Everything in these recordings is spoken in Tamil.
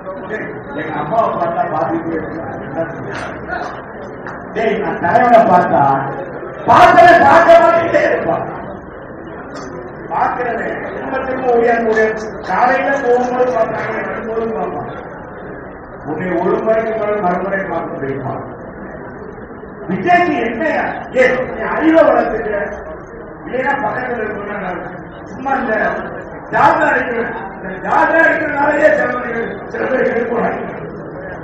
எங்க அம்மாவை பார்த்தா பாத்துக்கிட்டே நான் தலைவனை பார்த்தா பார்க்க மாட்டே இருப்பான். பார்க்கிறத திரும்ப உயர் காலையில போகும்போது பார்த்தாங்க, வரும்போது பார்ப்பான். உன்னை ஒரு முறைக்கு மேல மறுமுறை பார்க்க முடியுமா? விஜய்க்கு என்னையா நீ அறிவை வளர்த்துக்க இல்லைன்னா பக்கத்தில் இருக்கணும்னா சும்மா இந்த ஜாதா அடிக்கிறேன். இந்த ஜாதா அடிக்கிறதுனாலேயே சில பேர் எடுக்கிறாங்க.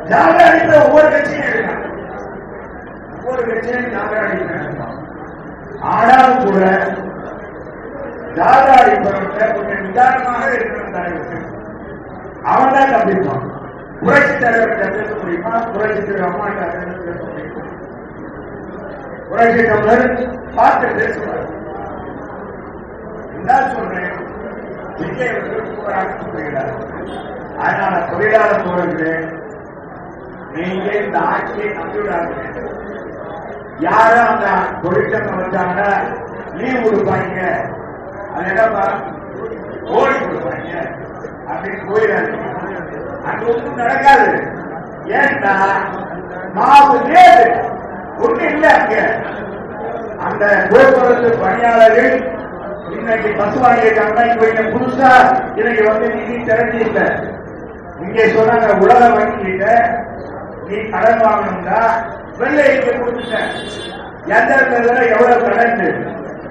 ஜாதா அடிக்கிற ஒவ்வொரு கட்சியும் எடுக்கிறாங்க, ஒவ்வொரு கட்சியும் ஜாதா அடிக்கிறாங்க. ஆனாலும் கூட ஜாதா அடிப்பவர்கிட்ட கொஞ்சம் நிதானமாக இருக்கணும். அவன் தான் தப்பிப்பான். புரட்சி தலைவர்கிட்ட பேச முடியுமா? புரட்சி தலைவர் அம்மாட்ட பேச முடியுமா? புரட்சி தமிழர் பார்த்து பேசுவார். சொல்றேன், விஜய் அவர்கள் சொல்கிறார். அதனால தொழிலாளர் தோழர்களே, நீங்க இந்த ஆட்சியை நம்பிவிடாதீங்க. யாரும் அந்த தொழிற்சங்கம் வச்சாங்கன்னா லீவ் கொடுப்பாங்க, அது என்னப்பா ஓடி கொடுப்பாங்க அப்படின்னு போயிடாதீங்க. அங்க ஒன்றும் நடக்காது. ஏன்னா மாவு நேரு ஒண்ணு இல்ல. அங்க அந்த போக்குவரத்து பணியாளர்கள் இன்னைக்கு பஸ் வாங்கியிருக்காங்க. இப்ப புதுசா இன்னைக்கு வந்து நிதி திரட்டி இல்லை. இங்கே சொன்னாங்க உலக வங்கிட்ட நீ கடன் வாங்கணும்னா வெள்ளை இங்க கொடுத்துட்ட எந்த எவ்வளவு கடன்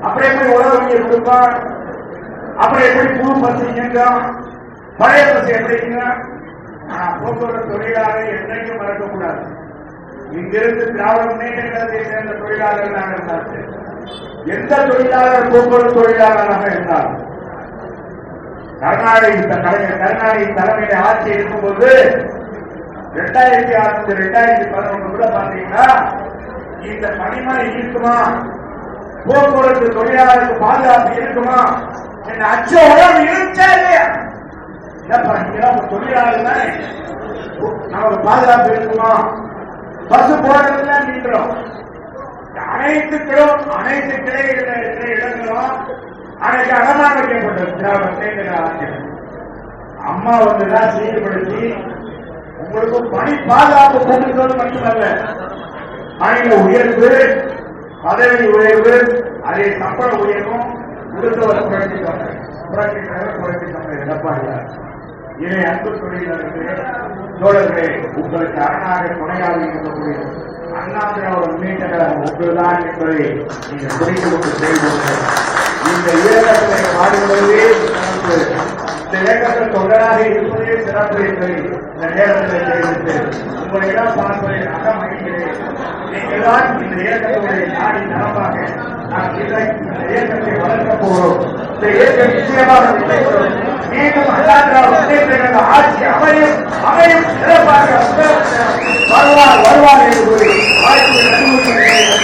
அப்படியே போய் உலக வங்கியை கொடுப்பான். அப்புறம் எப்படி புது பஸ் இயங்கும், பழைய பஸ் எப்படிங்க? போக்குவரத்து தொழிலாளர் என்றைக்கும் மறக்கக்கூடாது. இங்கிருந்து திராவிட முன்னேற்ற கழகத்தை சேர்ந்த தொழிலாளர்களாக இருந்தார்கள். எந்த தொழிலாளர் போக்குவரத்து தொழிலாளராக இருந்தாலும் கருணாநிதி தலைமையில ஆட்சி இருக்கும்போது 2006 2011 கூட பாத்தீங்கன்னா இந்த பணிமனை இருக்குமா, போக்குவரத்து தொழிலாளருக்கு பாதுகாப்பு இருக்குமா என்ற அச்ச உணர்வு இருந்துச்சா இல்லையா? தொழிலாளர் தானே, நமக்கு பாதுகாப்பு இருக்குமா? பஸ் போறதுல நின்றோம். அனைத்து கிளைகளில் இருக்கிற இடங்களும் அன்னைக்கு அகமாக வைக்கப்பட்டது. திராவிட அம்மா வந்துதான் சீர்படுத்தி உங்களுக்கு பணி பாதுகாப்பு கொடுக்கிறது மட்டுமல்ல, பணியில உயர்வு, பதவி உயர்வு, அதே சம்பள உயர்வும் கொடுத்தவர் புரட்சி தமிழர் எடப்பாடியார். இதை அன்பு தொழிலாளர்களே, தோழர்களே, உங்களுக்கு அரணாக துணையாக இருக்கக்கூடிய அண்ணா திராவிட முன்னேற்ற கழகம் ஒன்றுதான் என்பதை நீங்கள் புரிந்து கொண்டு செயல்படுங்கள். இந்த இயக்கத்தை பாடுவதே சிறப்பு, இந்த இயக்கத்தில் தொண்டராக இருப்பதே சிறப்பு என்பதை இந்த நேரத்தில் தெரிவித்து உங்களிடம் பார்ப்பதை அகமகிழ்கிறேன். நீங்கள் தான் இந்த இயக்கத்துடைய நாடி நலமாக நாம் இந்த இயக்கத்தை வளர்க்கப் போகிறோம். இந்த இயக்கம் நிச்சயமாக மீண்டும் அண்ணா திராவிட முன்னேற்ற கழக ஆட்சி அமையும் சிறப்பாக வருவார் என்று கூறி வாய்ப்பு